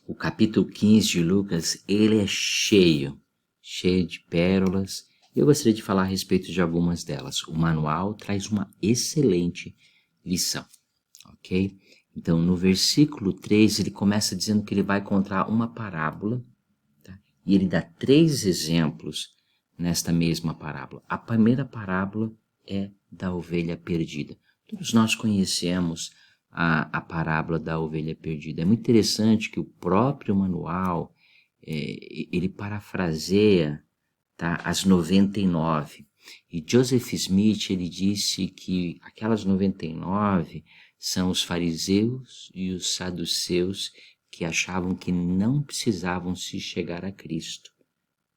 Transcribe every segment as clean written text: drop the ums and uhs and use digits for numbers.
O capítulo 15 de Lucas, ele é cheio de pérolas. Eu gostaria de falar a respeito de algumas delas. O manual traz uma excelente lição, ok? Então, no versículo 3, ele começa dizendo que ele vai contar uma parábola, tá? E ele dá 3 exemplos nesta mesma parábola. A primeira parábola é da ovelha perdida. Todos nós conhecemos a parábola da ovelha perdida. É muito interessante que o próprio manual, ele parafraseia, tá, as 99. E Joseph Smith, ele disse que aquelas 99 são os fariseus e os saduceus que achavam que não precisavam se chegar a Cristo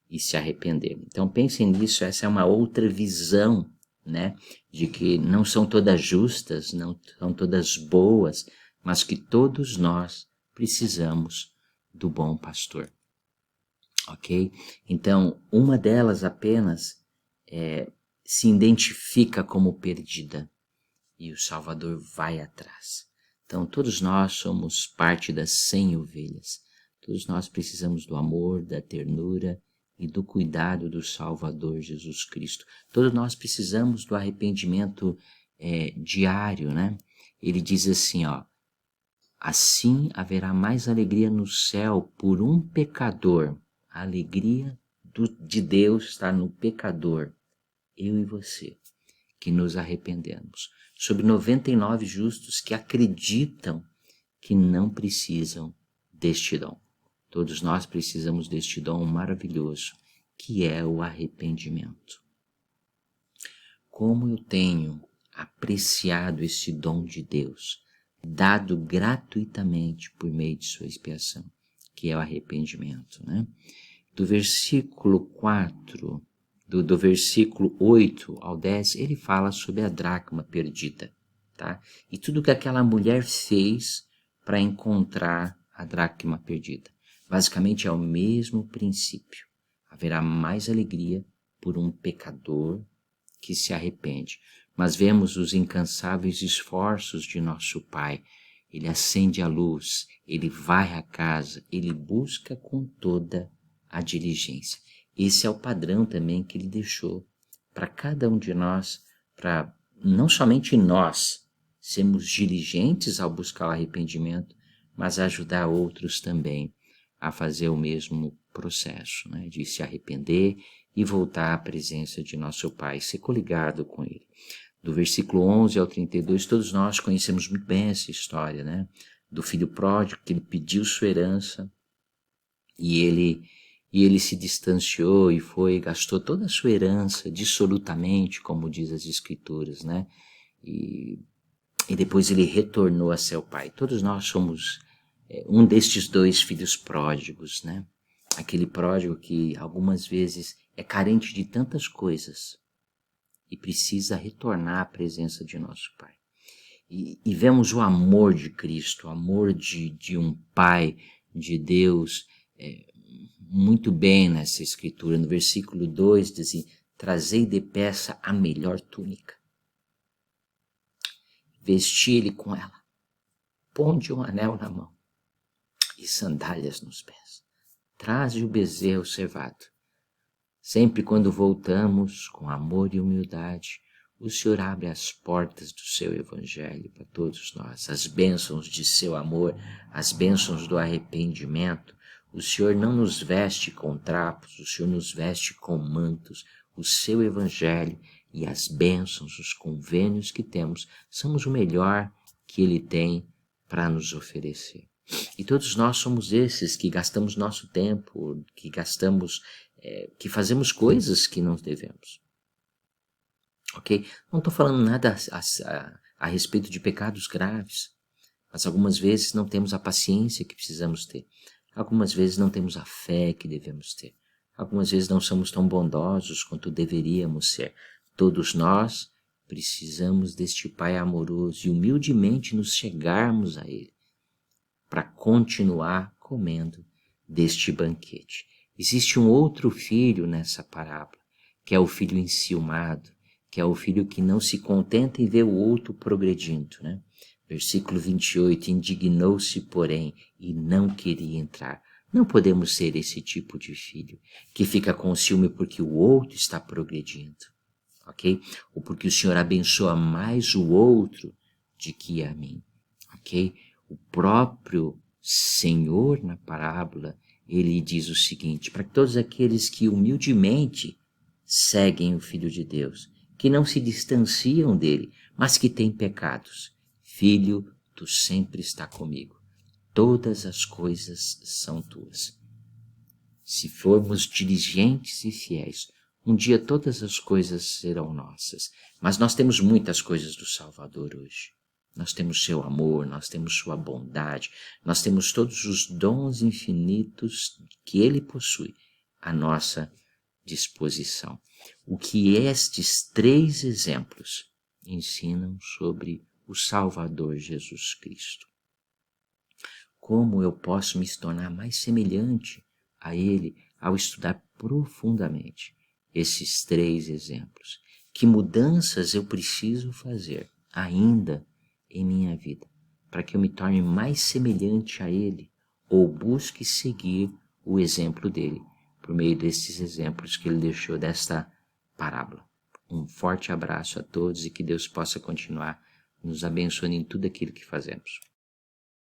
e se arrepender. Então pensem nisso, essa é uma outra visão, né, de que não são todas justas, não são todas boas, mas que todos nós precisamos do bom pastor. Ok? Então, uma delas apenas se identifica como perdida e o Salvador vai atrás. Então, todos nós somos parte das 100 ovelhas. Todos nós precisamos do amor, da ternura e do cuidado do Salvador Jesus Cristo. Todos nós precisamos do arrependimento diário, né? Ele diz assim, ó: assim haverá mais alegria no céu por um pecador. A alegria de Deus está no pecador, eu e você, que nos arrependemos, sobre 99 justos que acreditam que não precisam deste dom. Todos nós precisamos deste dom maravilhoso, que é o arrependimento. Como eu tenho apreciado esse dom de Deus, dado gratuitamente por meio de sua expiação, que é o arrependimento, né? Do versículo 4, do versículo 8 ao 10, ele fala sobre a dracma perdida, tá? E tudo que aquela mulher fez para encontrar a dracma perdida. Basicamente é o mesmo princípio. Haverá mais alegria por um pecador que se arrepende. Mas vemos os incansáveis esforços de nosso Pai. Ele acende a luz, ele varre a casa, ele busca com toda a diligência. Esse é o padrão também que ele deixou para cada um de nós, para não somente nós sermos diligentes ao buscar o arrependimento, mas ajudar outros também a fazer o mesmo processo, né, de se arrepender e voltar à presença de nosso Pai, ser coligado com Ele. Do versículo 11 ao 32, todos nós conhecemos muito bem essa história, né, do filho pródigo, que ele pediu sua herança e ele se distanciou e foi, gastou toda a sua herança dissolutamente, como diz as Escrituras, né, e depois ele retornou a seu pai. Todos nós somos um destes 2 filhos pródigos, né? Aquele pródigo que algumas vezes é carente de tantas coisas e precisa retornar à presença de nosso Pai. E vemos o amor de Cristo, o amor de um Pai, de Deus, muito bem nessa escritura. No versículo 2 diz assim: trazei depressa a melhor túnica, vesti ele com ela, ponde um anel na mão e sandálias nos pés. Traze o bezerro cevado. Sempre quando voltamos com amor e humildade, o Senhor abre as portas do seu evangelho para todos nós, as bênçãos de seu amor, as bênçãos do arrependimento. O Senhor não nos veste com trapos, o Senhor nos veste com mantos. O seu evangelho e as bênçãos, os convênios que temos, somos o melhor que ele tem para nos oferecer. E todos nós somos esses que gastamos nosso tempo, que fazemos coisas que não devemos. Ok? Não estou falando nada a respeito de pecados graves, mas algumas vezes não temos a paciência que precisamos ter. Algumas vezes não temos a fé que devemos ter. Algumas vezes não somos tão bondosos quanto deveríamos ser. Todos nós precisamos deste Pai amoroso e humildemente nos chegarmos a Ele para continuar comendo deste banquete. Existe um outro filho nessa parábola, que é o filho enciumado, que é o filho que não se contenta em ver o outro progredindo, né? Versículo 28, indignou-se, porém, e não queria entrar. Não podemos ser esse tipo de filho que fica com ciúme porque o outro está progredindo, ok? Ou porque o Senhor abençoa mais o outro do que a mim, ok? O próprio Senhor, na parábola, ele diz o seguinte: para todos aqueles que humildemente seguem o Filho de Deus, que não se distanciam dele, mas que têm pecados, Filho, tu sempre está comigo. Todas as coisas são tuas. Se formos diligentes e fiéis, um dia todas as coisas serão nossas. Mas nós temos muitas coisas do Salvador hoje. Nós temos seu amor, nós temos sua bondade, nós temos todos os dons infinitos que ele possui à nossa disposição. O que estes 3 exemplos ensinam sobre o Salvador Jesus Cristo? Como eu posso me tornar mais semelhante a ele ao estudar profundamente esses 3 exemplos? Que mudanças eu preciso fazer ainda em minha vida para que eu me torne mais semelhante a ele ou busque seguir o exemplo dele por meio desses exemplos que ele deixou desta parábola? Um forte abraço a todos e que Deus possa continuar nos abençoando em tudo aquilo que fazemos.